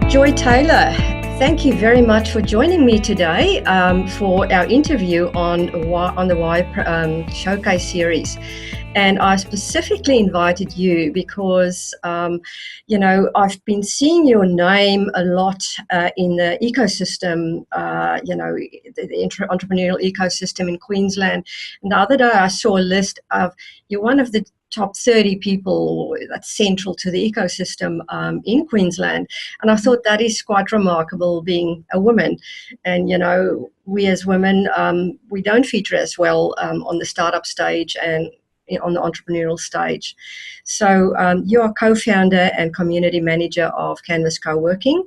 Joy Taylor, thank you very much for joining me today for our interview on the Why Showcase series. And I specifically invited you because, I've been seeing your name a lot in the ecosystem, the entrepreneurial ecosystem in Queensland. And the other day I saw a list of, you're one of the top 30 people that's central to the ecosystem in Queensland. And I thought that is quite remarkable, being a woman. And, we as women, we don't feature as well on the startup stage and on the entrepreneurial stage. So you are co-founder and community manager of Canvas Coworking.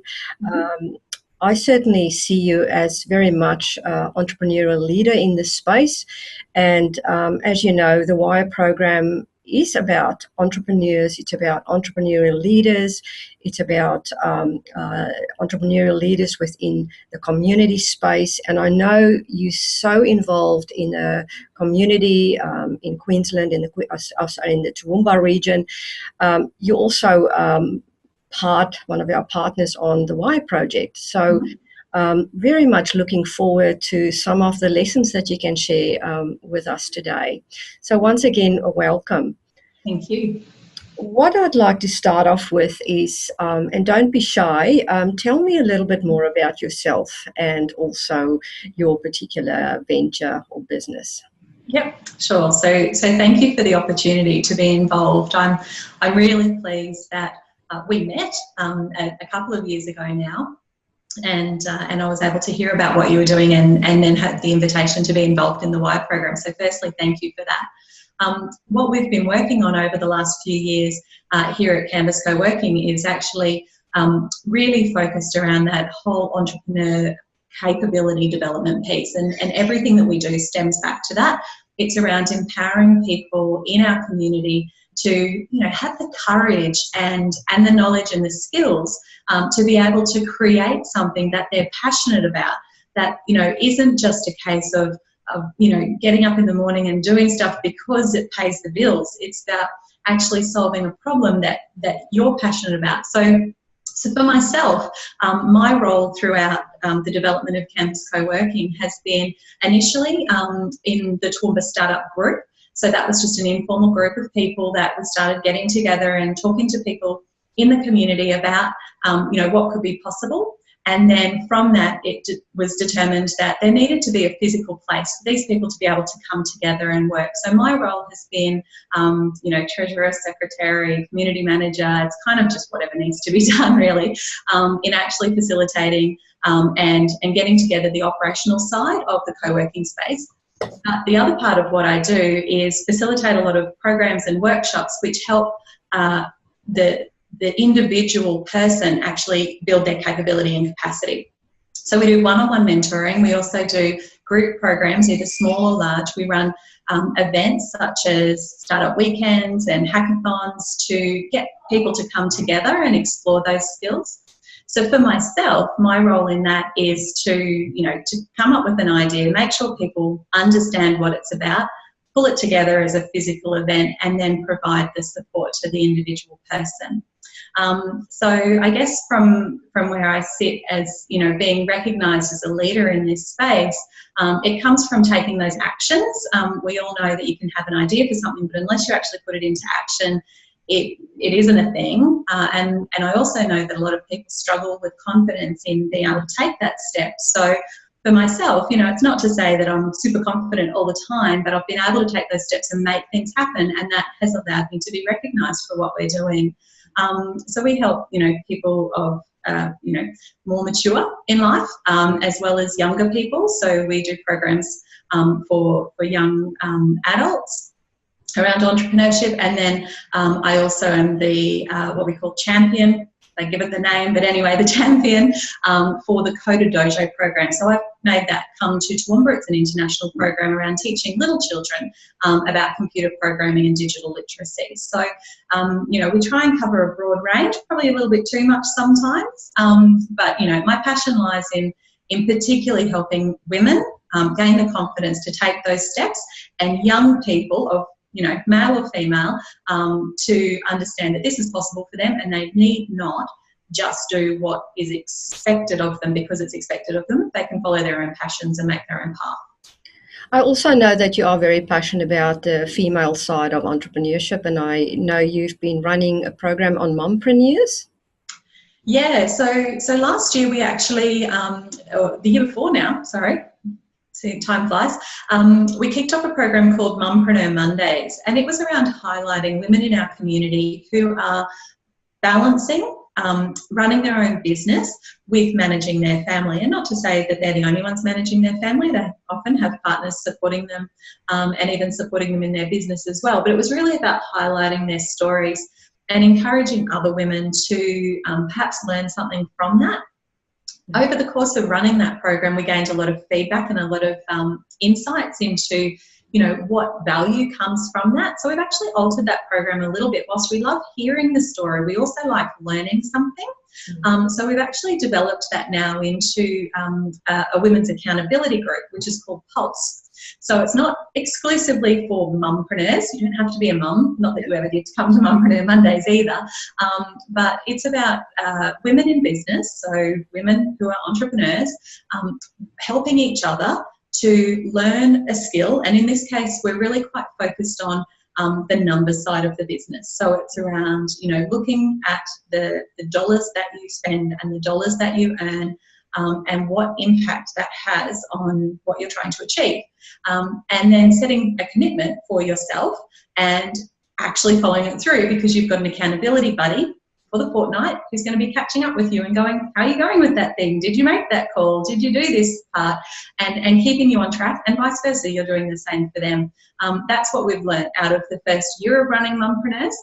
I certainly see you as very much entrepreneurial leader in this space. And as you know, the WIRE program is about entrepreneurs, it's about entrepreneurial leaders, it's about entrepreneurial leaders within the community space. And I know you're so involved in the community in Queensland, in the Toowoomba region. You're also one of our partners on the WIRE project. So very much looking forward to some of the lessons that you can share with us today. So once again, welcome. Thank you. What I'd like to start off with is, and don't be shy, tell me a little bit more about yourself and also your particular venture or business. Yep, sure. So thank you for the opportunity to be involved. I'm really pleased that we met a couple of years ago now. And I was able to hear about what you were doing and then had the invitation to be involved in the WIRE program. So firstly, thank you for that. What we've been working on over the last few years here at Canvas Co-working is actually really focused around that whole entrepreneur capability development piece, and everything that we do stems back to that. It's around empowering people in our community to have the courage and the knowledge and the skills to be able to create something that they're passionate about, that isn't just a case of getting up in the morning and doing stuff because it pays the bills. It's about actually solving a problem that you're passionate about. So for myself, my role throughout the development of Canvas Co-working has been initially in the Toowoomba startup group. So that was just an informal group of people that we started getting together and talking to people in the community about, what could be possible. And then from that, it was determined that there needed to be a physical place for these people to be able to come together and work. So my role has been, treasurer, secretary, community manager. It's kind of just whatever needs to be done, really, in actually facilitating and getting together the operational side of the co-working space. The other part of what I do is facilitate a lot of programs and workshops which help the individual person actually build their capability and capacity. So we do one-on-one mentoring. We also do group programs, either small or large. We run events such as startup weekends and hackathons to get people to come together and explore those skills. So for myself, my role in that is to come up with an idea, make sure people understand what it's about, pull it together as a physical event, and then provide the support to the individual person. So I guess from where I sit as, being recognised as a leader in this space, it comes from taking those actions. We all know that you can have an idea for something, but unless you actually put it into action, it isn't a thing. And I also know that a lot of people struggle with confidence in being able to take that step. So for myself, it's not to say that I'm super confident all the time, but I've been able to take those steps and make things happen, and that has allowed me to be recognised for what we're doing. So we help, people of, more mature in life, as well as younger people. So we do programs for young adults around entrepreneurship, and then I also am the what we call champion. They give it the name, but anyway, the champion for the CoderDojo program. So I've made that come to Toowoomba. It's an international program around teaching little children about computer programming and digital literacy. So, we try and cover a broad range, probably a little bit too much sometimes, but, my passion lies in particularly helping women gain the confidence to take those steps, and young people of male or female, to understand that this is possible for them and they need not just do what is expected of them because it's expected of them. They can follow their own passions and make their own path. I also know that you are very passionate about the female side of entrepreneurship, and I know you've been running a program on Mompreneurs. Yeah, so last year we actually, the year before now, sorry, see, time flies, we kicked off a program called Mompreneur Mondays, and it was around highlighting women in our community who are balancing running their own business with managing their family. And not to say that they're the only ones managing their family, they often have partners supporting them and even supporting them in their business as well. But it was really about highlighting their stories and encouraging other women to perhaps learn something from that. Over the course of running that program, we gained a lot of feedback and a lot of insights into, what value comes from that. So we've actually altered that program a little bit. Whilst we love hearing the story, we also like learning something. So we've actually developed that now into a women's accountability group, which is called Pulse. So it's not exclusively for mumpreneurs. You don't have to be a mum, not that you ever did to come to Mompreneur Mondays either, but it's about women in business, so women who are entrepreneurs, helping each other to learn a skill. And in this case, we're really quite focused on the numbers side of the business. So it's around, looking at the dollars that you spend and the dollars that you earn, and what impact that has on what you're trying to achieve. And then setting a commitment for yourself and actually following it through, because you've got an accountability buddy for the fortnight who's going to be catching up with you and going, how are you going with that thing? Did you make that call? Did you do this part? And keeping you on track, and vice versa, you're doing the same for them. That's what we've learned out of the first year of running Mompreneurs.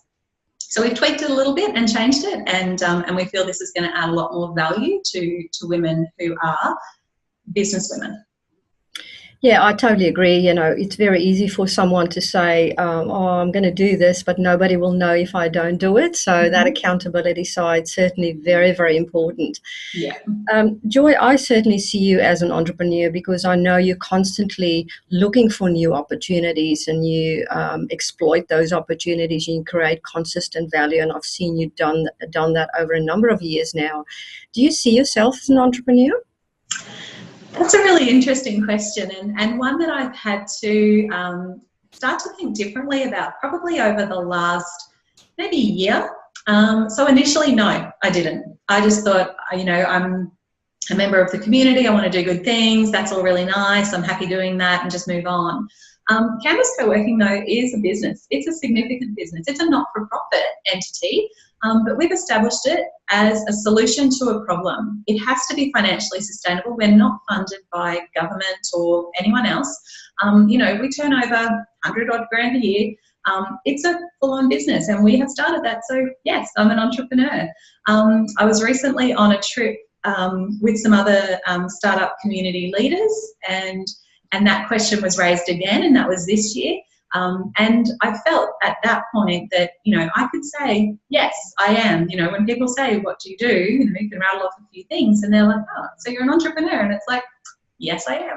So we've tweaked it a little bit and changed it, and we feel this is going to add a lot more value to women who are business women. Yeah, I totally agree. It's very easy for someone to say, I'm going to do this, but nobody will know if I don't do it. So that accountability side certainly very, very important. Yeah. Joy, I certainly see you as an entrepreneur because I know you're constantly looking for new opportunities, and you exploit those opportunities and you create consistent value. And I've seen you done that over a number of years now. Do you see yourself as an entrepreneur? That's a really interesting question, and one that I've had to start to think differently about probably over the last maybe year. So initially, no, I didn't. I just thought, I'm a member of the community, I want to do good things, that's all really nice, I'm happy doing that and just move on. Canvas Coworking, though, is a business. It's a significant business. It's a not-for-profit entity, but we've established it as a solution to a problem. It has to be financially sustainable. We're not funded by government or anyone else. We turn over 100-odd grand a year. It's a full-on business, and we have started that. So, yes, I'm an entrepreneur. I was recently on a trip with some other startup community leaders, and that question was raised again, and that was this year. And I felt at that point that, I could say, yes, I am. When people say, what do? You can rattle off a few things, and they're like, oh, so you're an entrepreneur. And it's like, yes, I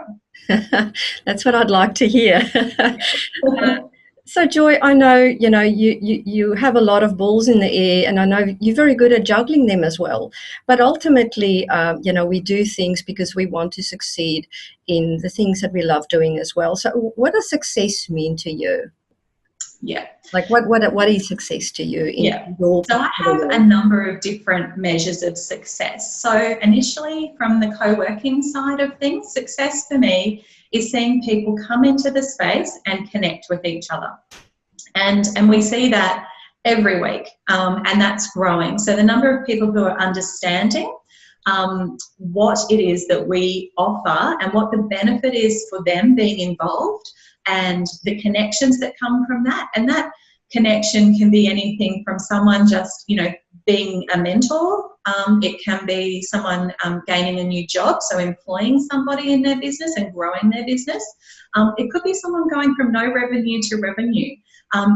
am. That's what I'd like to hear. So, Joy, I know, you have a lot of balls in the air, and I know you're very good at juggling them as well. But ultimately, we do things because we want to succeed in the things that we love doing as well. So what does success mean to you? Yeah. Like what is success to you? So I have a number of different measures of success. So initially, from the co-working side of things, success for me is seeing people come into the space and connect with each other. And we see that every week, and that's growing. So the number of people who are understanding what it is that we offer and what the benefit is for them being involved, and the connections that come from that. And that connection can be anything from someone just, being a mentor. It can be someone gaining a new job, so employing somebody in their business and growing their business. It could be someone going from no revenue to revenue,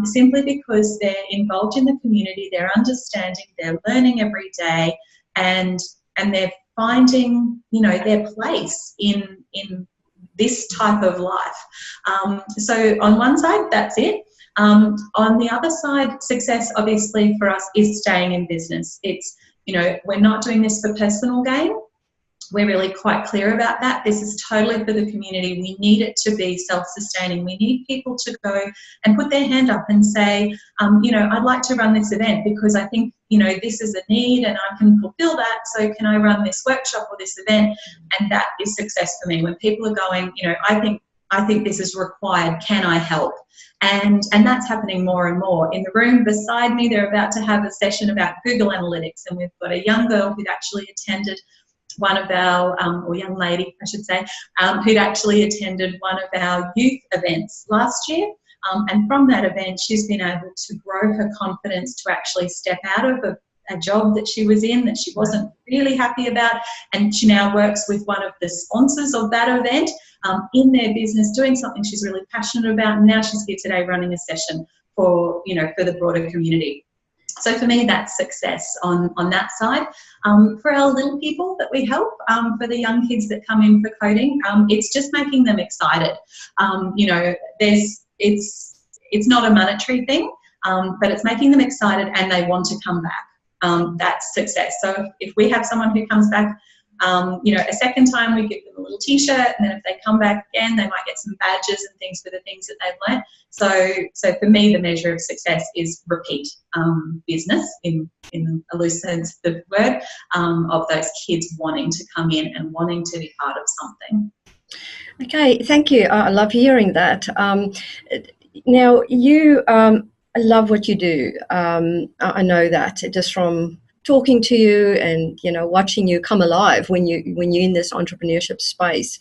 simply because they're involved in the community, they're understanding, they're learning every day, and they're finding, their place in this type of life. So on one side, that's it. On the other side, success obviously for us is staying in business. It's we're not doing this for personal gain. We're really quite clear about that. This is totally for the community. We need it to be self-sustaining. We need people to go and put their hand up and say, I'd like to run this event because I think, this is a need and I can fulfill that. So can I run this workshop or this event? And that is success for me. When people are going, I think this is required. Can I help? And that's happening more and more. In the room beside me, they're about to have a session about Google Analytics, and we've got a young girl who'd actually attended one of our, or young lady, I should say, who'd actually attended one of our youth events last year. And from that event, she's been able to grow her confidence to actually step out of a job that she was in that she wasn't really happy about. And she now works with one of the sponsors of that event in their business, doing something she's really passionate about. And now she's here today running a session for the broader community. So for me, that's success on that side. For our little people that we help, for the young kids that come in for coding, it's just making them excited. It's not a monetary thing, but it's making them excited and they want to come back. That's success. So if we have someone who comes back, a second time, we give them a little T-shirt, and then if they come back again, they might get some badges and things for the things that they've learned. So for me, the measure of success is repeat business, in a loose sense of the word, of those kids wanting to come in and wanting to be part of something. Okay, thank you. I love hearing that. Now, you love what you do. I know that just from talking to you and watching you come alive when you're in this entrepreneurship space.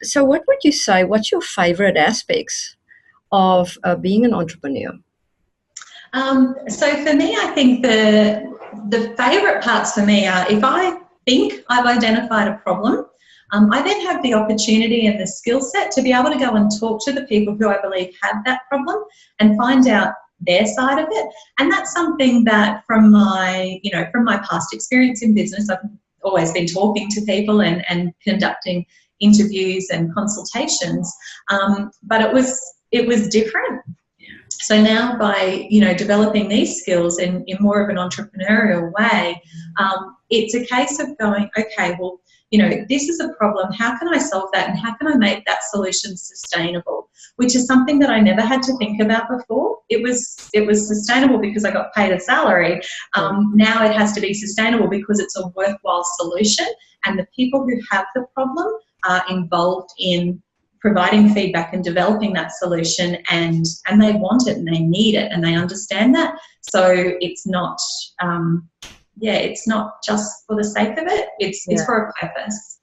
So what would you say, what's your favorite aspects of being an entrepreneur? So for me, I think the favorite parts for me are, if I think I've identified a problem, I then have the opportunity and the skill set to be able to go and talk to the people who I believe have that problem and find out their side of it. And that's something that from my past experience in business, I've always been talking to people and conducting interviews and consultations, but it was different. So now by developing these skills in more of an entrepreneurial way, it's a case of going, okay, well, this is a problem. How can I solve that? And how can I make that solution sustainable? Which is something that I never had to think about before. It was sustainable because I got paid a salary. Now it has to be sustainable because it's a worthwhile solution, and the people who have the problem are involved in providing feedback and developing that solution, and they want it and they need it and they understand that. So it's not it's not just for the sake of it, it's for a purpose.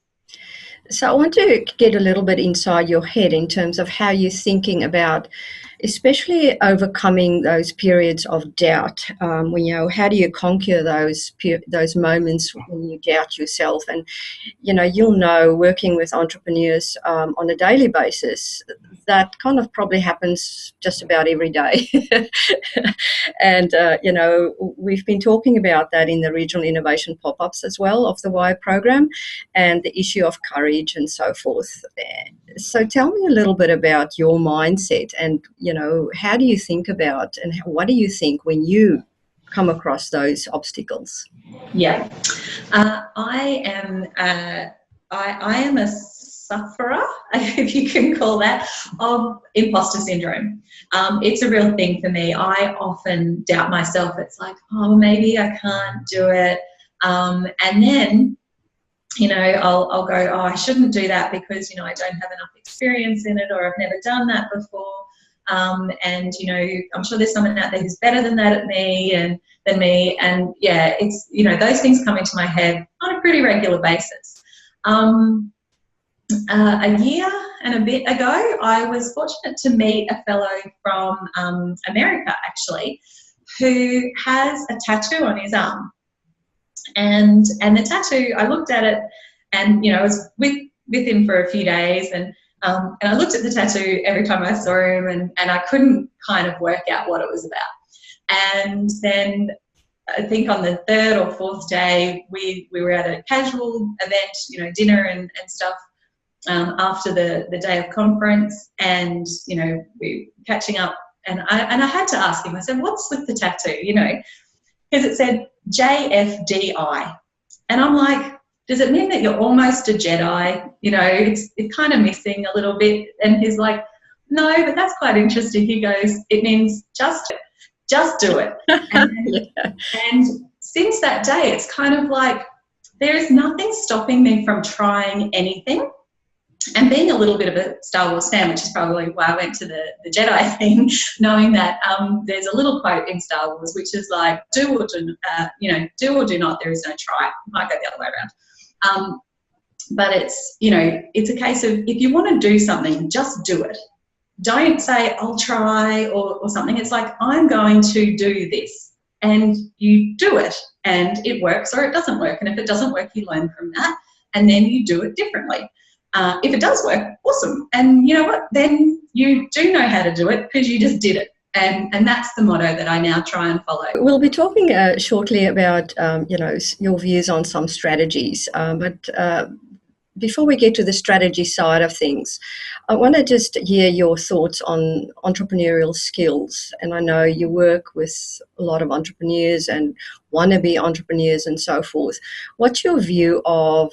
So I want to get a little bit inside your head in terms of how you're thinking about, especially overcoming those periods of doubt. How do you conquer those moments when you doubt yourself? And you'll know, working with entrepreneurs on a daily basis, that kind of probably happens just about every day. And we've been talking about that in the regional innovation pop-ups as well of the WIRE program, and the issue of courage and so forth. So tell me a little bit about your mindset, and how do you think about, and what do you think when you come across those obstacles? Yeah, I am a sufferer, if you can call that, of imposter syndrome. It's a real thing for me. I often doubt myself. It's like, oh, maybe I can't do it, and then I'll go, oh, I shouldn't do that because, I don't have enough experience in it, or I've never done that before. And, I'm sure there's someone out there who's better than that at me and than me. And yeah, it's, those things come into my head on a pretty regular basis. A year and a bit ago, I was fortunate to meet a fellow from America, actually, who has a tattoo on his arm. And the tattoo, I looked at it, and I was with him for a few days, and I looked at the tattoo every time I saw him, and I couldn't kind of work out what it was about. And then I think on the third or fourth day, we were at a casual event, dinner and stuff, after the day of conference, and we were catching up, and I had to ask him. I said, "What's with the tattoo?" because it said JFDI. And I'm like, does it mean that you're almost a Jedi? You know, it's kind of missing a little bit. And he's like, no, but that's quite interesting. He goes, it means just do it. And since that day, it's kind of like there is nothing stopping me from trying anything. And being a little bit of a Star Wars fan, which is probably why I went to the Jedi thing, knowing that there's a little quote in Star Wars which is like, do or do not, there is no try. It might go the other way around. But it's, you know, it's a case of if you want to do something, just do it. Don't say, I'll try or something. It's like, I'm going to do this. And you do it, and it works or it doesn't work. And if it doesn't work, you learn from that, and then you do it differently. If it does work, awesome. And you know what? Then you do know how to do it because you just did it. And that's the motto that I now try and follow. We'll be talking shortly about, your views on some strategies. But before we get to the strategy side of things, I want to just hear your thoughts on entrepreneurial skills. And I know you work with a lot of entrepreneurs and wannabe entrepreneurs and so forth. What's your view of,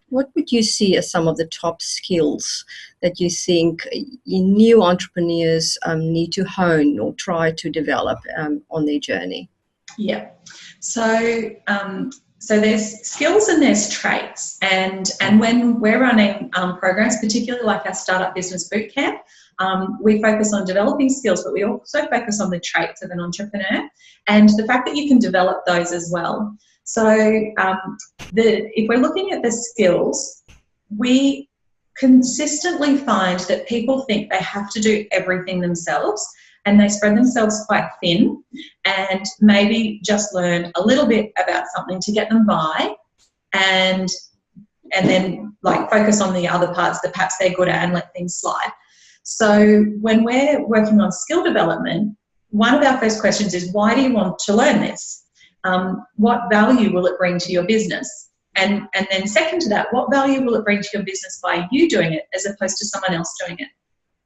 what would you see as some of the top skills that you think new entrepreneurs need to hone or try to develop on their journey? Yeah. So there's skills and there's traits. And when we're running programs, particularly like our Startup Business Bootcamp, we focus on developing skills, but we also focus on the traits of an entrepreneur and the fact that you can develop those as well. So if we're looking at the skills, we consistently find that people think they have to do everything themselves, and they spread themselves quite thin and maybe just learn a little bit about something to get them by and then like focus on the other parts that perhaps they're good at and let things slide. So when we're working on skill development, one of our first questions is, why do you want to learn this? What value will it bring to your business? And then second to that, what value will it bring to your business by you doing it as opposed to someone else doing it?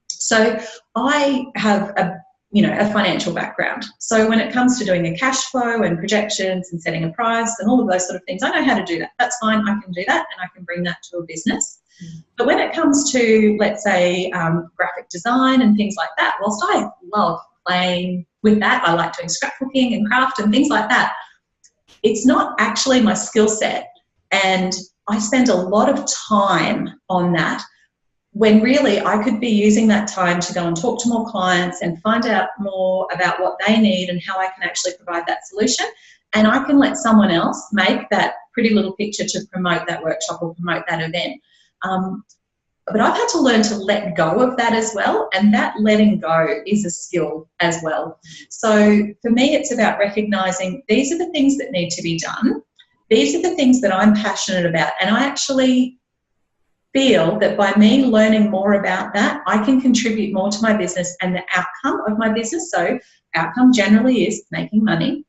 So I have a financial background. So when it comes to doing a cash flow and projections and setting a price and all of those sort of things, I know how to do that. That's fine. I can do that and I can bring that to a business. But when it comes to, let's say, graphic design and things like that, whilst I love playing with that, I like doing scrapbooking and craft and things like that, it's not actually my skill set. And I spend a lot of time on that when really I could be using that time to go and talk to more clients and find out more about what they need and how I can actually provide that solution. And I can let someone else make that pretty little picture to promote that workshop or promote that event. But I've had to learn to let go of that as well, and that letting go is a skill as well. So for me, it's about recognising these are the things that need to be done. These are the things that I'm passionate about, and I actually feel that by me learning more about that, I can contribute more to my business and the outcome of my business. So outcome generally is making money,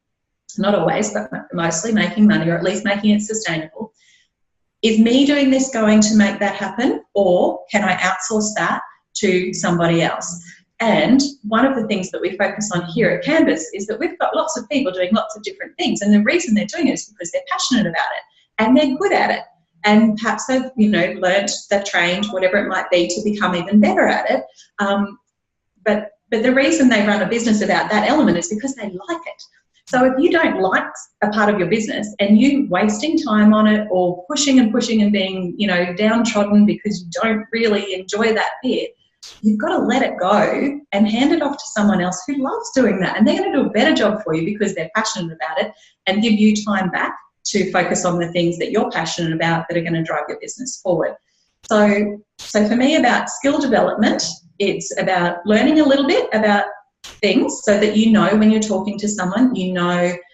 not always, but mostly making money, or at least making it sustainable. Is me doing this going to make that happen, or can I outsource that to somebody else? And one of the things that we focus on here at Canvas is that we've got lots of people doing lots of different things, and the reason they're doing it is because they're passionate about it and they're good at it, and perhaps they've learned, they've trained, whatever it might be, to become even better at it. But the reason they run a business about that element is because they like it. So if you don't like a part of your business and you wasting time on it or pushing and being, downtrodden because you don't really enjoy that bit, you've got to let it go and hand it off to someone else who loves doing that. And they're going to do a better job for you because they're passionate about it and give you time back to focus on the things that you're passionate about that are going to drive your business forward. So for me, about skill development, it's about learning a little bit about things so that when you're talking to someone,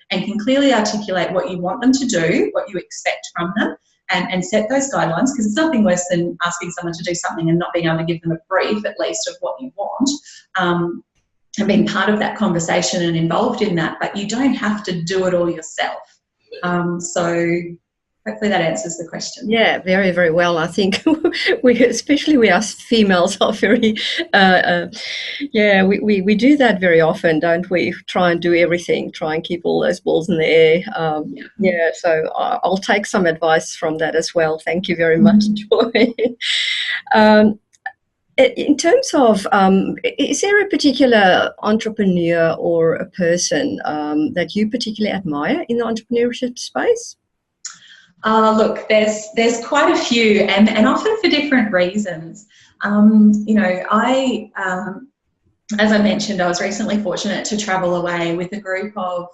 and can clearly articulate what you want them to do, what you expect from them, and set those guidelines, because it's nothing worse than asking someone to do something and not being able to give them a brief, at least, of what you want, and being part of that conversation and involved in that, but you don't have to do it all yourself. So hopefully that answers the question. Yeah, very, very well. I think especially we as females are very, we do that very often, don't we? Try and do everything, try and keep all those balls in the air. So I'll take some advice from that as well. Thank you very much, Joy. In terms of, is there a particular entrepreneur or a person that you particularly admire in the entrepreneurship space? Look, there's quite a few, and often for different reasons. As I mentioned, I was recently fortunate to travel away with a group of,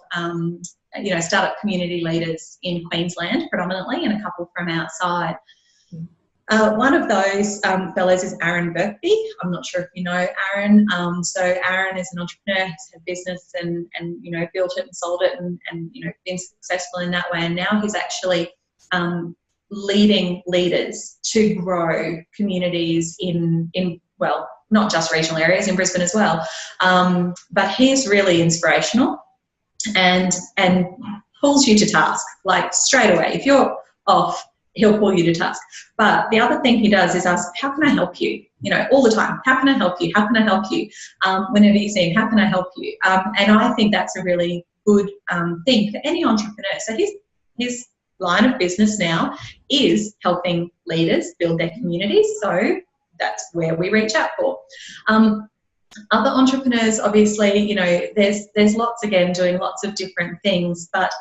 startup community leaders in Queensland predominantly, and a couple from outside. One of those fellows is Aaron Birkby. I'm not sure if you know Aaron. So Aaron is an entrepreneur, has had business and built it and sold it and been successful in that way. And now he's actually leading leaders to grow communities in not just regional areas, in Brisbane as well. But he's really inspirational and pulls you to task, like straight away. If you're off, he'll pull you to task. But the other thing he does is ask, how can I help you? All the time, how can I help you? How can I help you? Whenever you see him, how can I help you? And I think that's a really good thing for any entrepreneur. So his line of business now is helping leaders build their communities. So that's where we reach out for. Other entrepreneurs, obviously, there's lots, again, doing lots of different things, but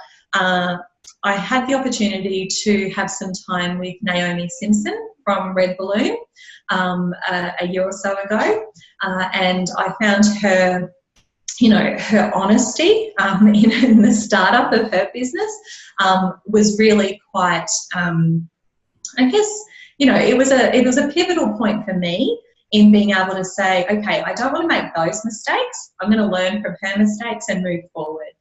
I had the opportunity to have some time with Naomi Simpson from Red Balloon a year or so ago, and I found her, her honesty in the startup of her business was really quite, it was a pivotal point for me in being able to say, okay, I don't want to make those mistakes. I'm going to learn from her mistakes and move forward.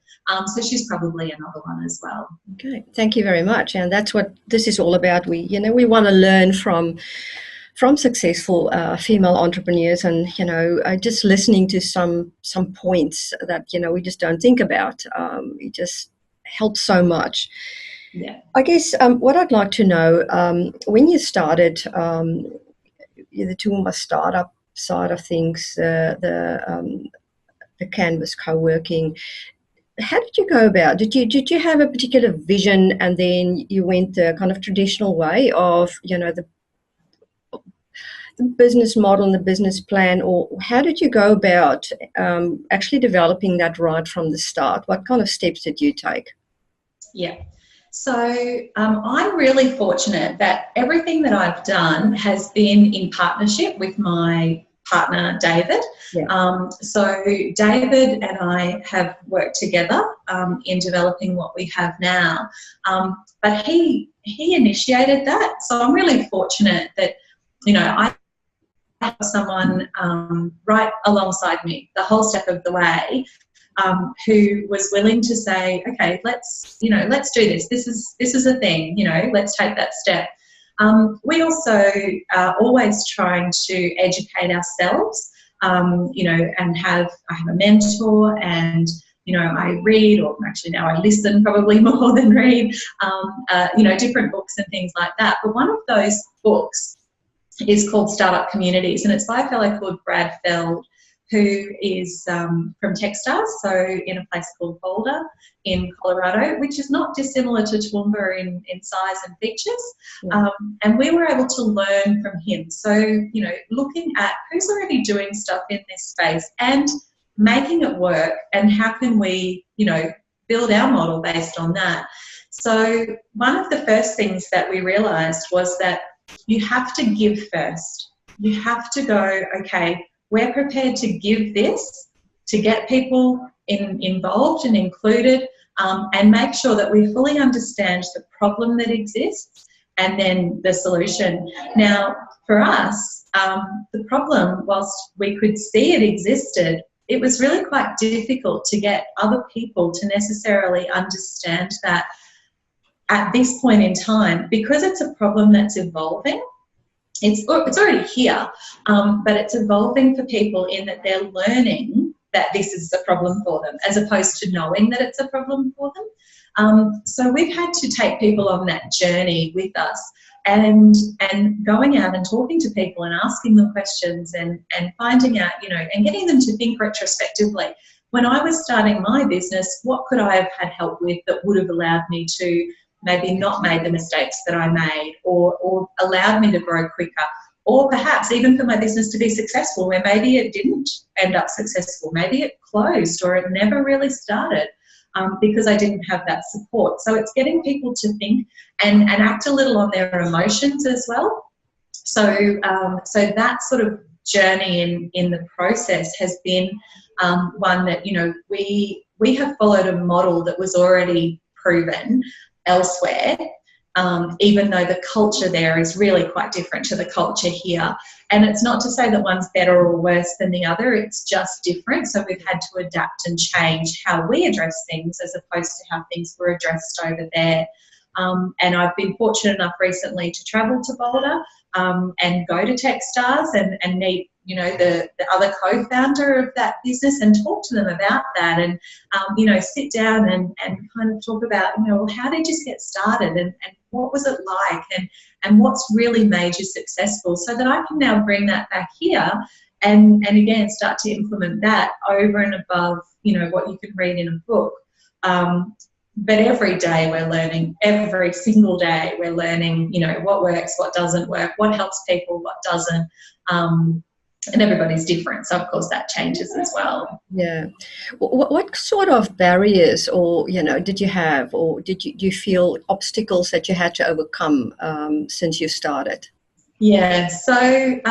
So she's probably another one as well. Okay, thank you very much. And that's what this is all about. We want to learn from successful female entrepreneurs, and just listening to some points that we just don't think about. It just helps so much. Yeah. I guess what I'd like to know, when you started the Toowoomba startup side of things, the Canvas Coworking, how did you go about? Did you have a particular vision, and then you went the kind of traditional way of the business model and the business plan, or how did you go about actually developing that right from the start? What kind of steps did you take? Yeah. So I'm really fortunate that everything that I've done has been in partnership with my partner, David. Yeah. So David and I have worked together in developing what we have now. But he initiated that. So I'm really fortunate that, I have someone right alongside me the whole step of the way, who was willing to say, okay, let's do this. This is a thing, let's take that step. We also are always trying to educate ourselves, and I have a mentor, and, I read, or actually now I listen probably more than read, different books and things like that. But one of those books is called Startup Communities, and it's by a fellow called Brad Feld, who is from Techstars, so in a place called Boulder in Colorado, which is not dissimilar to Toowoomba in size and features. Yeah. And we were able to learn from him. So, looking at who's already doing stuff in this space and making it work, and how can we, build our model based on that. So one of the first things that we realised was that you have to give first. You have to go, okay, we're prepared to give this to get people involved and included, and make sure that we fully understand the problem that exists and then the solution. Now, for us, the problem, whilst we could see it existed, it was really quite difficult to get other people to necessarily understand that at this point in time, because it's a problem that's evolving. It's already here, but it's evolving for people in that they're learning that this is a problem for them, as opposed to knowing that it's a problem for them. So we've had to take people on that journey with us, and going out and talking to people and asking them questions and finding out, and getting them to think retrospectively. When I was starting my business, what could I have had help with that would have allowed me to maybe not made the mistakes that I made, or allowed me to grow quicker, or perhaps even for my business to be successful where maybe it didn't end up successful, maybe it closed or it never really started. Because I didn't have that support. So it's getting people to think and act a little on their emotions as well. So that sort of journey in the process has been one that, we have followed a model that was already proven elsewhere, even though the culture there is really quite different to the culture here. And it's not to say that one's better or worse than the other, it's just different. So we've had to adapt and change how we address things as opposed to how things were addressed over there. And I've been fortunate enough recently to travel to Boulder and go to Techstars and meet, the other co-founder of that business and talk to them about that, and, sit down and kind of talk about, how did you get started and what was it like and what's really made you successful, so that I can now bring that back here and again start to implement that over and above, what you can read in a book. But every day we're learning, every single day we're learning, what works, what doesn't work, what helps people, what doesn't. And everybody's different. So, of course, that changes as well. Yeah. What sort of barriers or, did you have, or do you feel obstacles that you had to overcome since you started? Yeah. So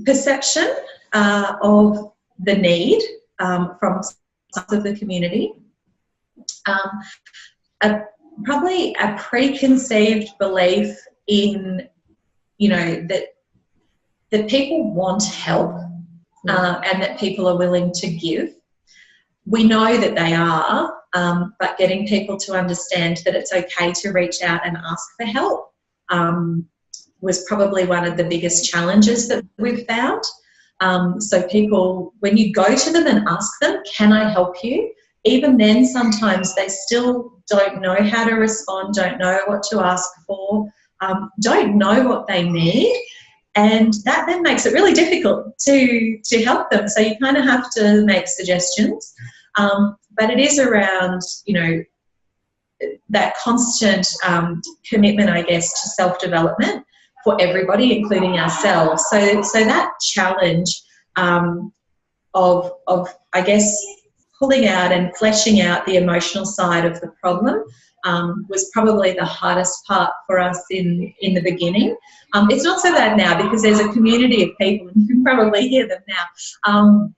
perception of the need from some of the community. Probably a preconceived belief in, that people want help and that people are willing to give. We know that they are, but getting people to understand that it's okay to reach out and ask for help was probably one of the biggest challenges that we've found. So people, when you go to them and ask them, can I help you? Even then, sometimes they still don't know how to respond, don't know what to ask for, don't know what they need. And that then makes it really difficult to help them. So you kind of have to make suggestions. But it is around, that constant commitment, I guess, to self-development for everybody, including ourselves. So that challenge of I guess, pulling out and fleshing out the emotional side of the problem was probably the hardest part for us in the beginning. It's not so bad now because there's a community of people, and you can probably hear them now,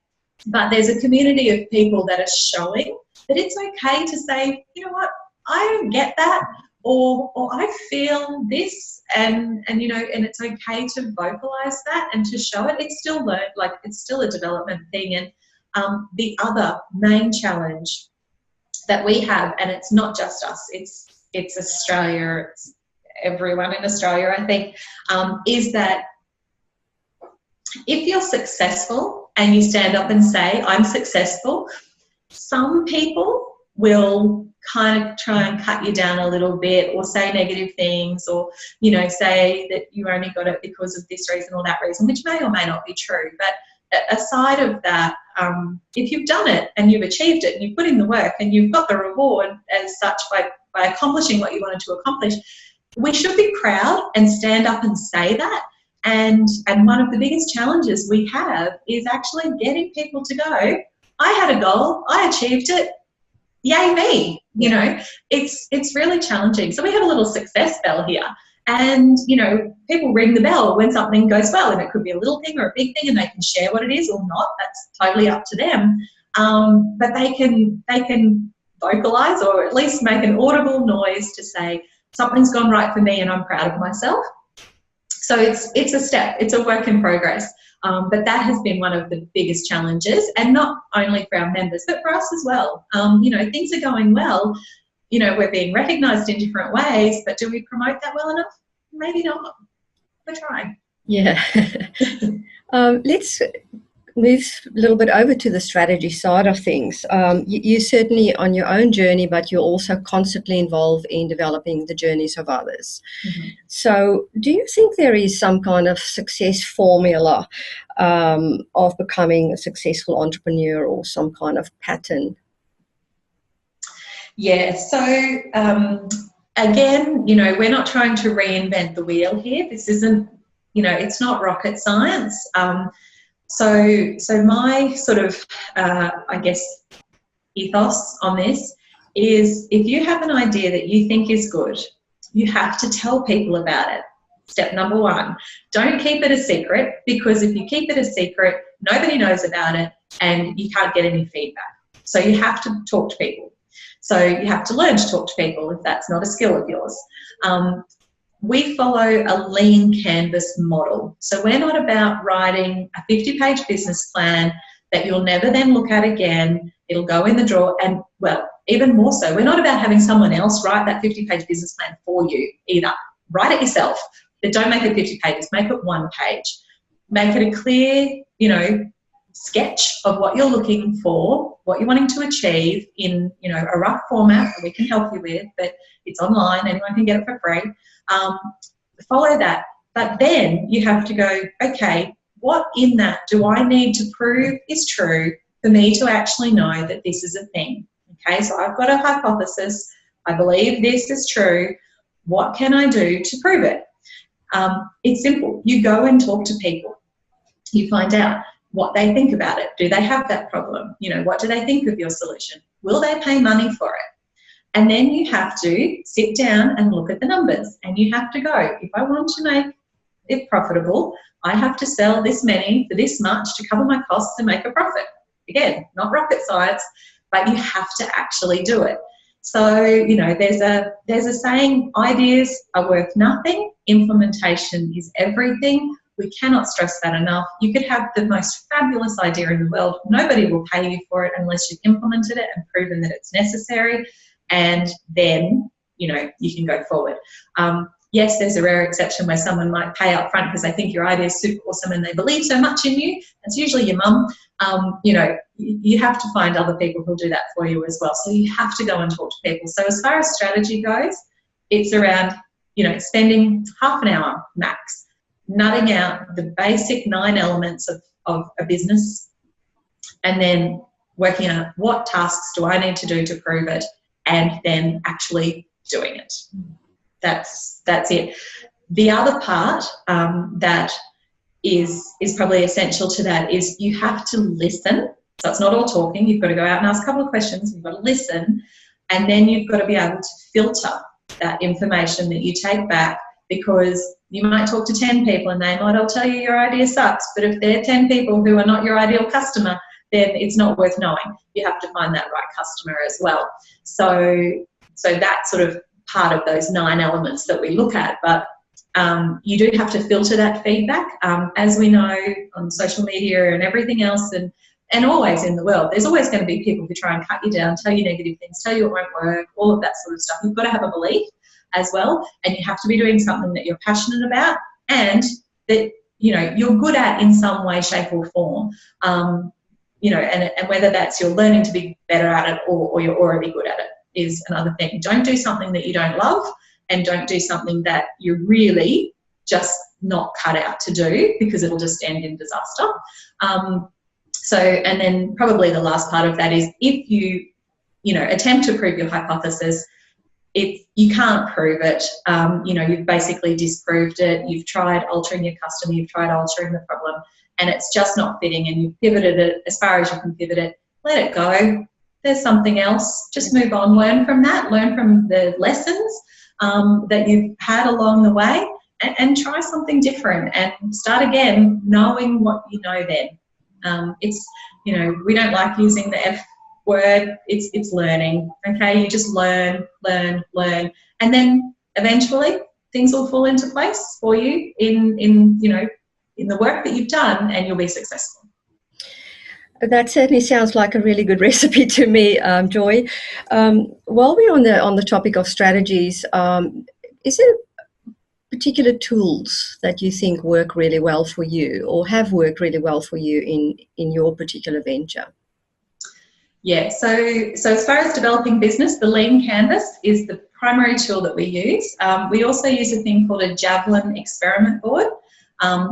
but there's a community of people that are showing that it's okay to say, you know what, I don't get that, or I feel this, and it's okay to vocalize that and to show it. It's still learned, like it's still a development thing. And the other main challenge that we have, and it's not just us, it's Australia, it's everyone in Australia, I think, is that if you're successful and you stand up and say, I'm successful, some people will kind of try and cut you down a little bit, or say negative things, or, say that you only got it because of this reason or that reason, which may or may not be true. But aside of that, if you've done it and you've achieved it and you've put in the work and you've got the reward as such by accomplishing what you wanted to accomplish, we should be proud and stand up and say that. And one of the biggest challenges we have is actually getting people to go, I had a goal, I achieved it, yay me. It's really challenging. So we have a little success bell here. And, people ring the bell when something goes well, and it could be a little thing or a big thing, and they can share what it is or not. That's totally up to them. But they can vocalize, or at least make an audible noise to say, something's gone right for me and I'm proud of myself. So it's a step, it's a work in progress. But that has been one of the biggest challenges, and not only for our members, but for us as well. Things are going well. We're being recognised in different ways, but do we promote that well enough? Maybe not. We're trying. Yeah. Let's move a little bit over to the strategy side of things. You certainly on your own journey, but you're also constantly involved in developing the journeys of others. Mm-hmm. So do you think there is some kind of success formula of becoming a successful entrepreneur, or some kind of pattern? Yeah, so again, we're not trying to reinvent the wheel here. This isn't, it's not rocket science. So my sort of, I guess, ethos on this is, if you have an idea that you think is good, you have to tell people about it. Step number one, don't keep it a secret, because if you keep it a secret, nobody knows about it and you can't get any feedback. So you have to talk to people. So you have to learn to talk to people if that's not a skill of yours. We follow a lean canvas model. So we're not about writing a 50-page business plan that you'll never then look at again. It'll go in the drawer. And, well, even more so, we're not about having someone else write that 50-page business plan for you either. Write it yourself, but don't make it 50 pages. Make it 1 page. Make it a clear, sketch of what you're looking for, what you're wanting to achieve in, a rough format that we can help you with, but it's online, anyone can get it for free. Follow that. But then you have to go, okay, what in that do I need to prove is true for me to actually know that this is a thing? Okay, so I've got a hypothesis. I believe this is true. What can I do to prove it? It's simple. You go and talk to people. You find out what they think about it. Do they have that problem? What do they think of your solution? Will they pay money for it? And then you have to sit down and look at the numbers, and you have to go, if I want to make it profitable, I have to sell this many for this much to cover my costs and make a profit. Again, not rocket science, but you have to actually do it. So, there's a saying, ideas are worth nothing, implementation is everything. We cannot stress that enough. You could have the most fabulous idea in the world. Nobody will pay you for it unless you've implemented it and proven that it's necessary. And then, you can go forward. Yes, there's a rare exception where someone might pay up front because they think your idea is super awesome and they believe so much in you. It's usually your mum. You have to find other people who'll do that for you as well. So you have to go and talk to people. So as far as strategy goes, it's around, spending half an hour max, nutting out the basic 9 elements of a business, and then working out what tasks do I need to do to prove it, and then actually doing it. That's it. The other part that is probably essential to that is you have to listen. So it's not all talking. You've got to go out and ask a couple of questions. You've got to listen, and then you've got to be able to filter that information that you take back, because you might talk to 10 people and they might all tell you your idea sucks, but if they're 10 people who are not your ideal customer, then it's not worth knowing. You have to find that right customer as well. So that's sort of part of those 9 elements that we look at. But you do have to filter that feedback. As we know on social media and everything else, and always in the world, there's always going to be people who try and cut you down, tell you negative things, tell you it won't work, all of that sort of stuff. You've got to have a belief as well, and you have to be doing something that you're passionate about and that you're good at in some way, shape or form. And whether that's you're learning to be better at it or you're already good at it is another thing. Don't do something that you don't love, and don't do something that you're really just not cut out to do, because it'll just end in disaster. And then probably the last part of that is, if you attempt to prove your hypothesis, if you can't prove it, you've basically disproved it. You've tried altering your customer, you've tried altering the problem, and it's just not fitting, and you've pivoted it as far as you can pivot it. Let it go. There's something else. Just move on. Learn from that. Learn from the lessons that you've had along the way, and try something different and start again, knowing what you know then. We don't like using the F word. It's learning. Okay, you just learn, and then eventually things will fall into place for you in the work that you've done, and you'll be successful. That certainly sounds like a really good recipe to me, Joy. While we're on the topic of strategies, is it particular tools that you think work really well for you or have worked really well for you in your particular venture? Yeah, so as far as developing business, the Lean Canvas is the primary tool that we use. We also use a thing called a Javelin experiment board,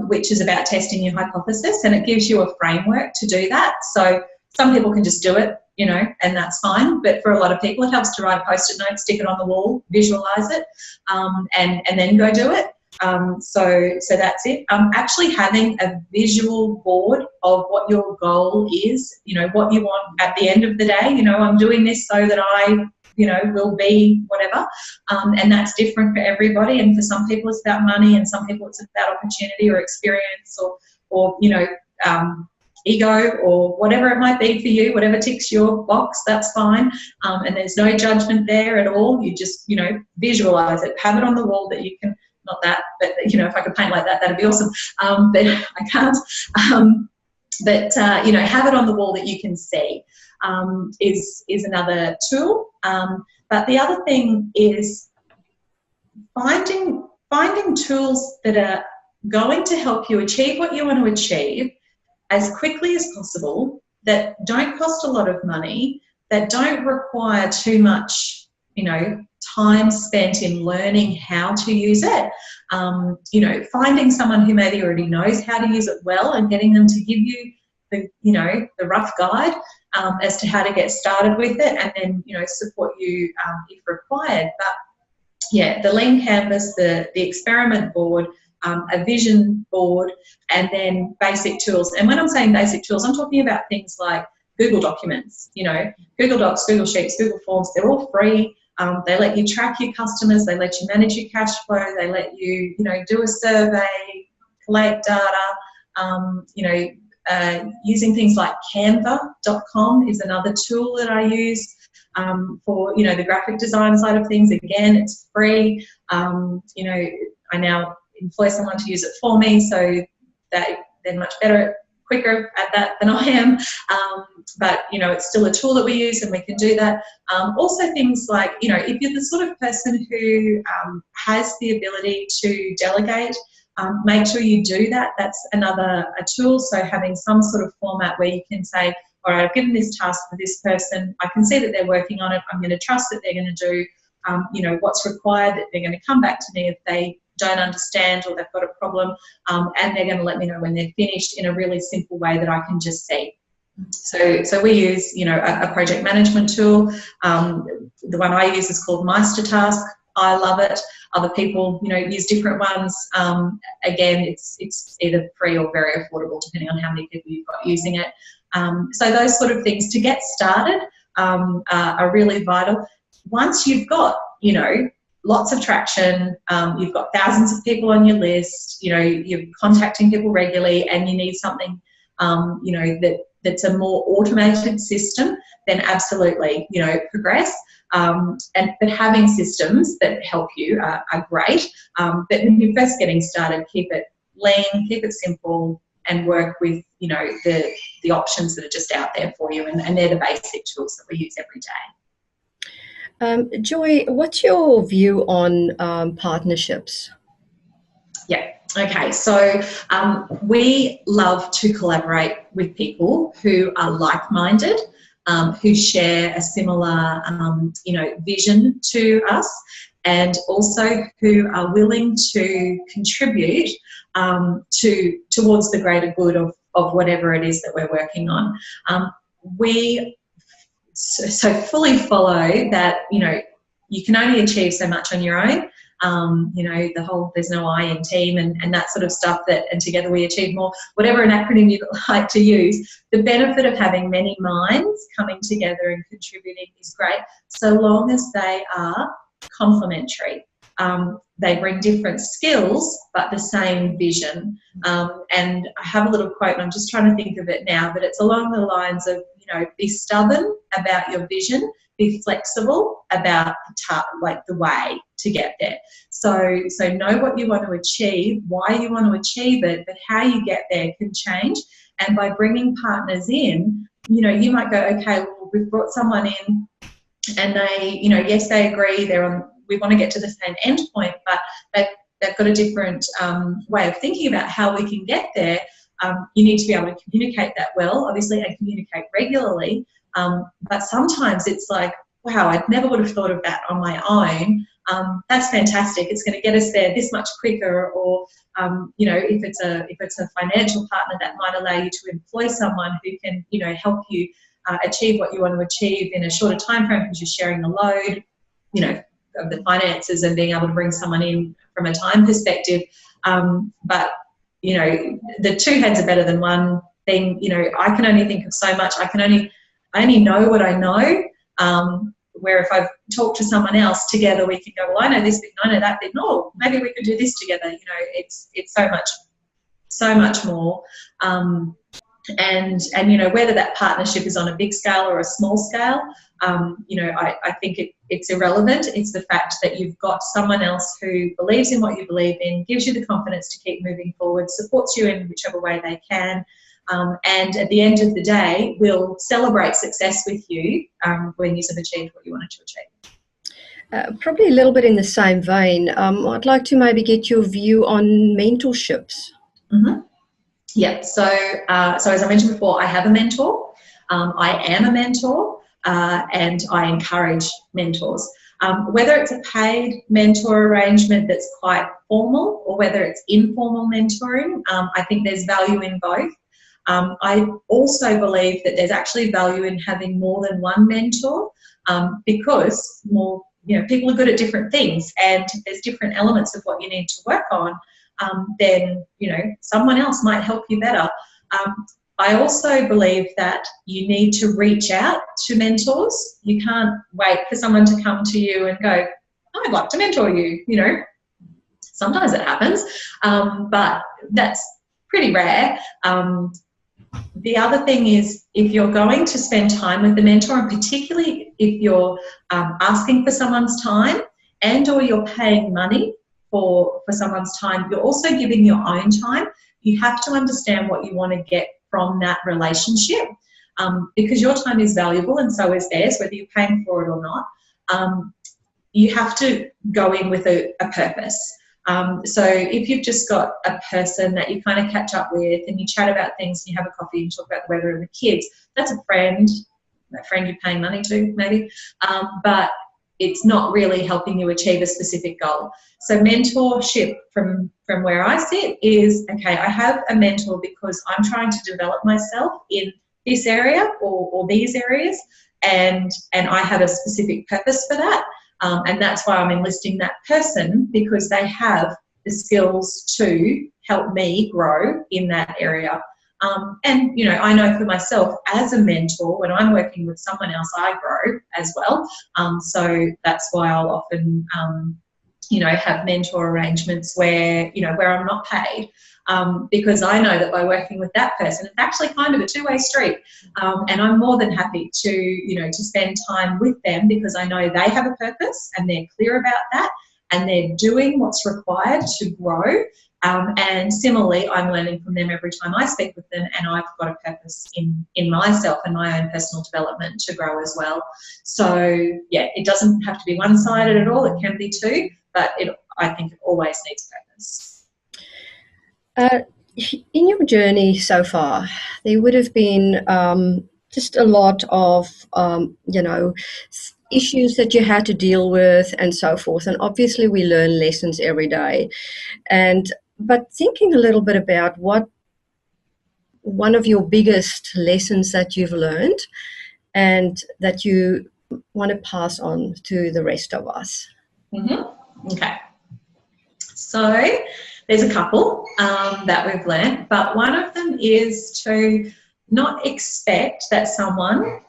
which is about testing your hypothesis, and it gives you a framework to do that. So some people can just do it, and that's fine. But for a lot of people, it helps to write a Post-it note, stick it on the wall, visualize it, and then go do it. So that's it. Actually having a visual board of what your goal is, what you want at the end of the day. I'm doing this so that I, will be whatever. And that's different for everybody. And for some people it's about money, and some people it's about opportunity or experience or ego or whatever it might be for you, whatever ticks your box, that's fine. And there's no judgment there at all. You just, visualize it, have it on the wall that you can, not that, but if I could paint like that, that'd be awesome. But I can't. Have it on the wall that you can see is another tool. But the other thing is finding tools that are going to help you achieve what you want to achieve as quickly as possible, that don't cost a lot of money, that don't require too much, time spent in learning how to use it. Finding someone who maybe already knows how to use it well and getting them to give you the rough guide as to how to get started with it, and then, support you if required. But yeah, the Lean Canvas, the experiment board, a vision board, and then basic tools. And when I'm saying basic tools, I'm talking about things like Google Documents, Google Docs, Google Sheets, Google Forms. They're all free. They let you track your customers. They let you manage your cash flow. They let you, do a survey, collect data. Using things like Canva.com is another tool that I use for, the graphic design side of things. Again, it's free. I now employ someone to use it for me, so that they're much better, quicker at that than I am. But it's still a tool that we use, and we can do that. Also things like, if you're the sort of person who has the ability to delegate, make sure you do that. That's a tool. So having some sort of format where you can say, all right, I've given this task for this person. I can see that they're working on it. I'm going to trust that they're going to do, what's required, that they're going to come back to me if they don't understand or they've got a problem, and they're going to let me know when they're finished in a really simple way that I can just see. So we use, a project management tool. The one I use is called MeisterTask. I love it. Other people, use different ones. Again, it's either free or very affordable depending on how many people you've got using it. So those sort of things to get started are really vital. Once you've got, lots of traction, you've got thousands of people on your list, you're contacting people regularly, and you need something, that's a more automated system, then absolutely, progress. But having systems that help you are great. But when you're first getting started, keep it lean, keep it simple, and work with, the options that are just out there for you. And they're the basic tools that we use every day. Joy, what's your view on partnerships? Yeah. Okay. So we love to collaborate with people who are like-minded, who share a similar, vision to us, and also who are willing to contribute towards the greater good of whatever it is that we're working on. We so fully follow that, you can only achieve so much on your own. The whole there's no I in team and that sort of stuff, and together we achieve more, whatever an acronym you like to use. The benefit of having many minds coming together and contributing is great, so long as they are complementary. They bring different skills but the same vision. And I have a little quote, and I'm just trying to think of it now, but it's along the lines of, be stubborn about your vision, be flexible about the way to get there. So know what you want to achieve, why you want to achieve it, but how you get there can change. And by bringing partners in, you might go, okay, well, we've brought someone in and they, yes, they agree, we want to get to the same end point, but they've got a different way of thinking about how we can get there. You need to be able to communicate that well, obviously, and communicate regularly. But sometimes it's like, wow, I never would have thought of that on my own. That's fantastic. It's going to get us there this much quicker. Or, you know, if it's a financial partner, that might allow you to employ someone who can, you know, help you achieve what you want to achieve in a shorter time frame, because you're sharing the load, you know, of the finances and being able to bring someone in from a time perspective. But, you know, the two heads are better than one thing. You know, I can only think of so much. I only know what I know. Where if I've talked to someone else together, we can go, well, I know this bit, I know that bit. No, maybe we could do this together. You know, it's so much more. And you know, whether that partnership is on a big scale or a small scale, you know, I think it's irrelevant. It's the fact that you've got someone else who believes in what you believe in, gives you the confidence to keep moving forward, supports you in whichever way they can, and at the end of the day will celebrate success with you when you've achieved what you wanted to achieve. Probably a little bit in the same vein, I'd like to maybe get your view on mentorships. Mm-hmm. Yeah, so as I mentioned before, I have a mentor. I am a mentor, and I encourage mentors. Whether it's a paid mentor arrangement that's quite formal or whether it's informal mentoring, I think there's value in both. I also believe that there's actually value in having more than one mentor, because more, you know, people are good at different things, and if there's different elements of what you need to work on, then, you know, someone else might help you better. I also believe that you need to reach out to mentors. You can't wait for someone to come to you and go, I'd like to mentor you. You know, sometimes it happens, but that's pretty rare. The other thing is, if you're going to spend time with the mentor, and particularly if you're asking for someone's time and or you're paying money for someone's time, you're also giving your own time. You have to understand what you want to get from that relationship, because your time is valuable and so is theirs, whether you're paying for it or not. You have to go in with a purpose. So if you've just got a person that you kind of catch up with and you chat about things and you have a coffee and talk about the weather and the kids, that's a friend, that friend you're paying money to maybe, but it's not really helping you achieve a specific goal. So mentorship from where I sit is, okay, I have a mentor because I'm trying to develop myself in this area or these areas, and I have a specific purpose for that. And that's why I'm enlisting that person, because they have the skills to help me grow in that area. And, you know, I know for myself as a mentor, when I'm working with someone else, I grow as well. So that's why I'll often, you know, have mentor arrangements where, you know, where I'm not paid, because I know that by working with that person, it's actually kind of a two-way street. And I'm more than happy to, you know, to spend time with them, because I know they have a purpose and they're clear about that and they're doing what's required to grow. And similarly, I'm learning from them every time I speak with them, and I've got a purpose in myself and my own personal development to grow as well. So, yeah, it doesn't have to be one-sided at all. It can be two, but I think it always needs purpose. In your journey so far, there would have been just a lot of, you know, issues that you had to deal with and so forth. And obviously we learn lessons every day. But thinking a little bit about what one of your biggest lessons that you've learned and that you want to pass on to the rest of us. Mm-hmm. Okay. So there's a couple that we've learned, but one of them is to not expect that someone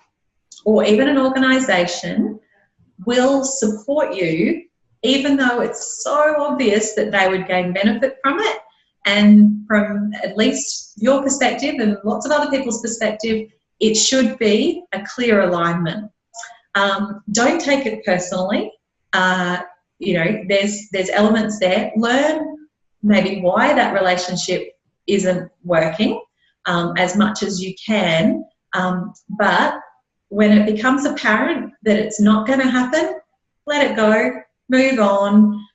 or even an organisation will support you, even though it's so obvious that they would gain benefit from it. And from at least your perspective and lots of other people's perspective, it should be a clear alignment. Don't take it personally. You know, there's elements there. Learn maybe why that relationship isn't working as much as you can. But when it becomes apparent that it's not going to happen, let it go, move on.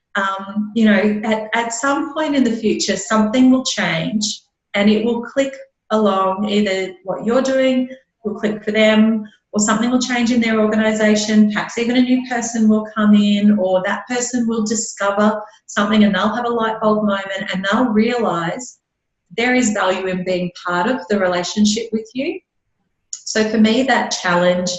you know, at some point in the future, something will change and it will click along. Either what you're doing will click for them, or something will change in their organisation. Perhaps even a new person will come in, or that person will discover something and they'll have a light bulb moment and they'll realise there is value in being part of the relationship with you. So for me, that challenge,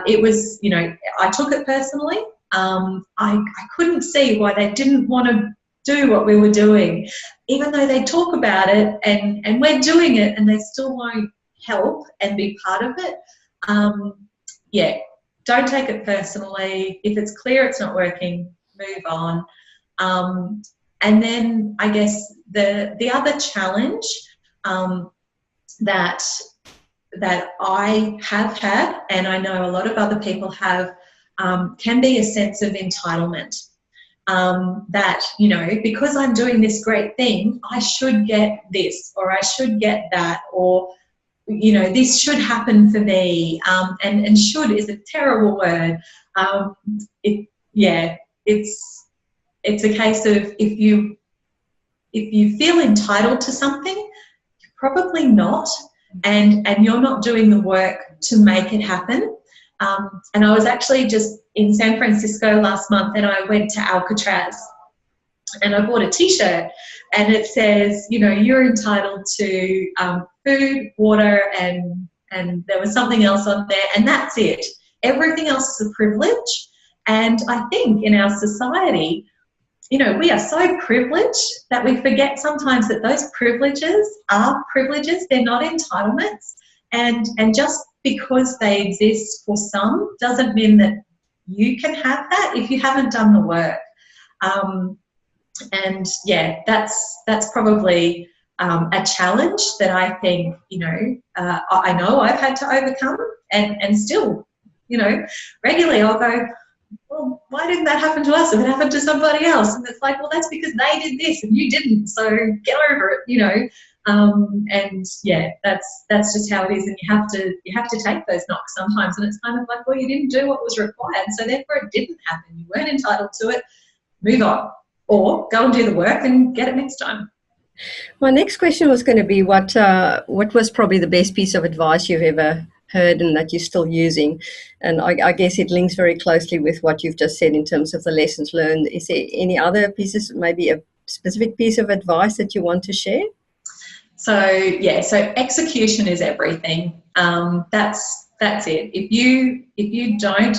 it was, you know, I took it personally. I couldn't see why they didn't want to do what we were doing, even though they talk about it and we're doing it, and they still won't help and be part of it. Yeah, don't take it personally. If it's clear it's not working, move on. And then I guess the other challenge that I have had, and I know a lot of other people have, can be a sense of entitlement. That, you know, because I'm doing this great thing, I should get this, or I should get that, or, you know, this should happen for me. And should is a terrible word. It's a case of if you feel entitled to something, you're probably not, and you're not doing the work to make it happen. And I was actually just in San Francisco last month, and I went to Alcatraz, and I bought a T-shirt, and it says, you know, you're entitled to food, water, and there was something else on there, and that's it. Everything else is a privilege. And I think in our society, you know, we are so privileged that we forget sometimes that those privileges are privileges. They're not entitlements. And just because they exist for some doesn't mean that you can have that if you haven't done the work. And yeah, that's probably a challenge that I think, you know, I know I've had to overcome, and still, you know, regularly I'll go, well, why didn't that happen to us if it happened to somebody else? And it's like, well, that's because they did this and you didn't, so get over it, you know. And yeah, that's just how it is, and you have to take those knocks sometimes, and it's kind of like, well, you didn't do what was required, so therefore it didn't happen. You weren't entitled to it. Move on, or go and do the work and get it next time. My next question was going to be what was probably the best piece of advice you've ever heard and that you're still using, and I guess it links very closely with what you've just said in terms of the lessons learned. Is there any other pieces, maybe a specific piece of advice that you want to share? So yeah, so execution is everything. That's it. If you don't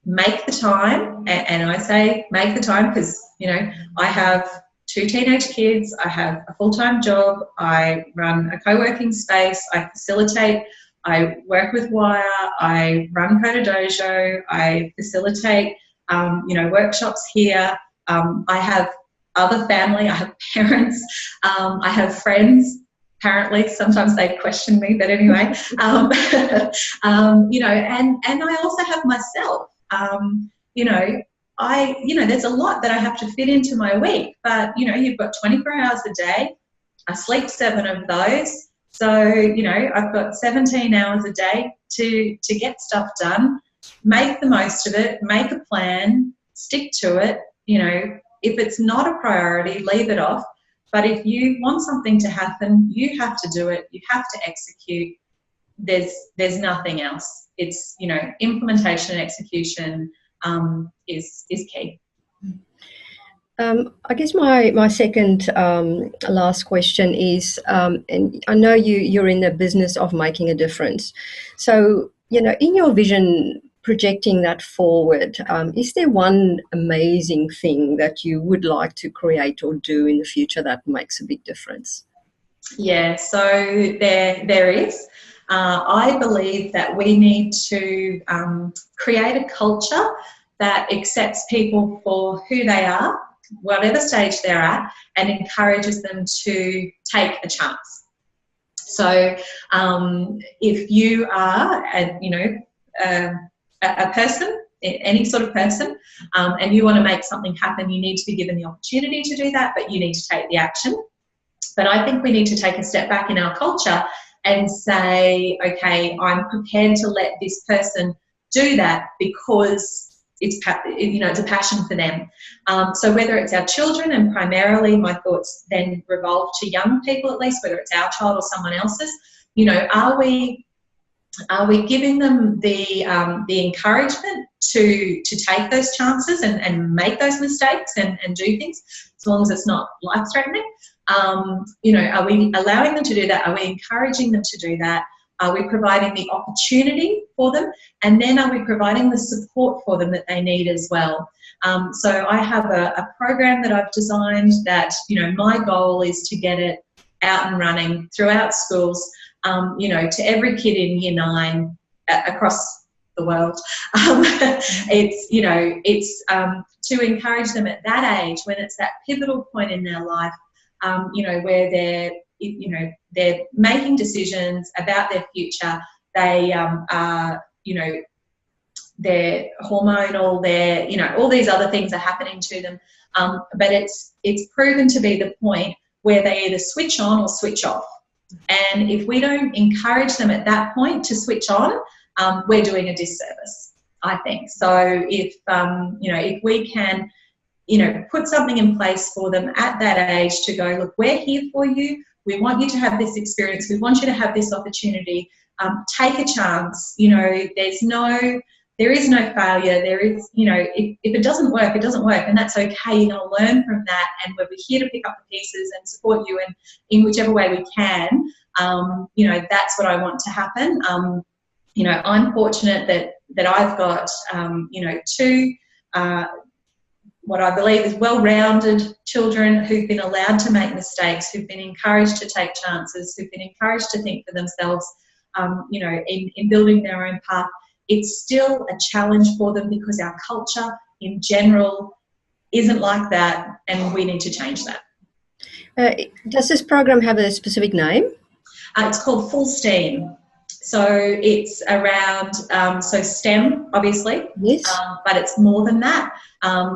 make the time, and I say make the time because, you know, I have 2 teenage kids, I have a full-time job, I run a co-working space, I facilitate, I work with Wire, I run CoderDojo, I facilitate, you know, workshops here. I have other family, I have parents, I have friends. Apparently, sometimes they question me, but anyway, you know, and I also have myself. You know, there's a lot that I have to fit into my week, but, you know, you've got 24 hours a day. I sleep 7 of those. So, you know, I've got 17 hours a day to get stuff done. Make the most of it, make a plan, stick to it. You know, if it's not a priority, leave it off. But if you want something to happen, you have to do it. You have to execute. There's nothing else. It's, you know, implementation and execution is key. I guess my second last question is, and I know you're in the business of making a difference. So, you know, in your vision, projecting that forward, is there one amazing thing that you would like to create or do in the future that makes a big difference? Yeah, so there is. I believe that we need to create a culture that accepts people for who they are, whatever stage they're at, and encourages them to take a chance. So if you are, a person, any sort of person, and you want to make something happen, you need to be given the opportunity to do that, but you need to take the action. But I think we need to take a step back in our culture and say, okay, I'm prepared to let this person do that because it's a passion for them. So whether it's our children, and primarily my thoughts then revolve to young people, at least, whether it's our child or someone else's, are we giving them the encouragement to take those chances and make those mistakes and do things, as long as it's not life-threatening? Are we allowing them to do that? Are we encouraging them to do that? Are we providing the opportunity for them? And then are we providing the support for them that they need as well? So I have a program that I've designed that, my goal is to get it out and running throughout schools, to every kid in Year 9 across the world. It's to encourage them at that age, when it's that pivotal point in their life, where they're making decisions about their future. They they're hormonal, they're, all these other things are happening to them. But it's proven to be the point where they either switch on or switch off. And if we don't encourage them at that point to switch on, we're doing a disservice, I think. So if we can, put something in place for them at that age to go, look, we're here for you. We want you to have this experience. We want you to have this opportunity. Take a chance. There is no failure. There is, if it doesn't work, it doesn't work, and that's okay. You're going to learn from that, and we're here to pick up the pieces and support you in whichever way we can. That's what I want to happen. I'm fortunate that I've got, two what I believe is well-rounded children who've been allowed to make mistakes, who've been encouraged to take chances, who've been encouraged to think for themselves, in building their own path. It's still a challenge for them because our culture in general isn't like that, and we need to change that. Does this program have a specific name? It's called Full STEAM. So it's around, STEM, obviously, yes, but it's more than that.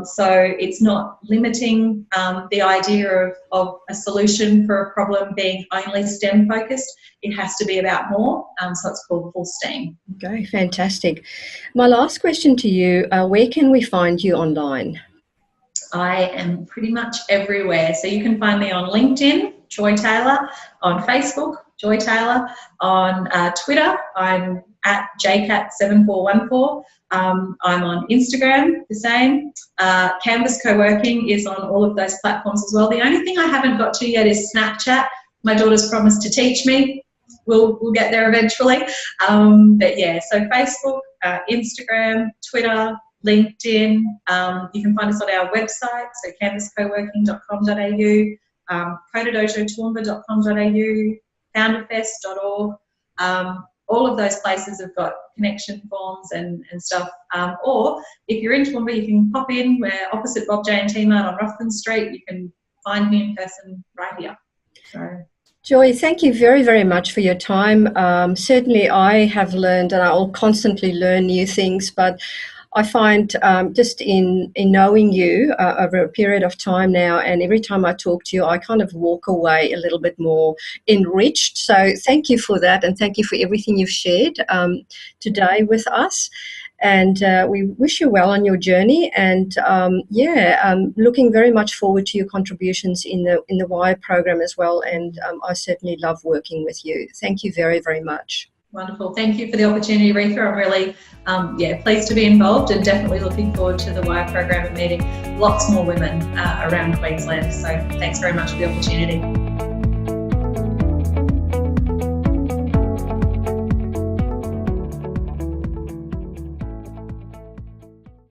So it's not limiting the idea of a solution for a problem being only STEM focused. It has to be about more. So it's called Full STEAM. Okay, fantastic. My last question to you, where can we find you online? I am pretty much everywhere. So you can find me on LinkedIn, Joy Taylor, on Facebook, Joy Taylor, on Twitter, I'm at jcat7414. I'm on Instagram, the same. Canvas Coworking is on all of those platforms as well. The only thing I haven't got to yet is Snapchat. My daughter's promised to teach me. We'll get there eventually. But yeah, so Facebook, Instagram, Twitter, LinkedIn. You can find us on our website, so canvascoworking.com.au, CoderDojo Toowoomba.com.au, Founderfest.org. All of those places have got connection forms and stuff. Or if you're in Toowoomba, you can pop in. We're opposite Bob J and T Mart on Ruthven Street. You can find me in person right here. So. Joy, thank you very, very much for your time. Certainly I have learned, and I'll constantly learn new things, but I find just in knowing you over a period of time now, and every time I talk to you, I kind of walk away a little bit more enriched. So thank you for that, and thank you for everything you've shared today with us. And we wish you well on your journey, and looking very much forward to your contributions in the WIRE program as well. And I certainly love working with you. Thank you very, very much. Wonderful. Thank you for the opportunity, Retha. I'm really pleased to be involved, and definitely looking forward to the WIRE program and meeting lots more women around Queensland. So thanks very much for the opportunity.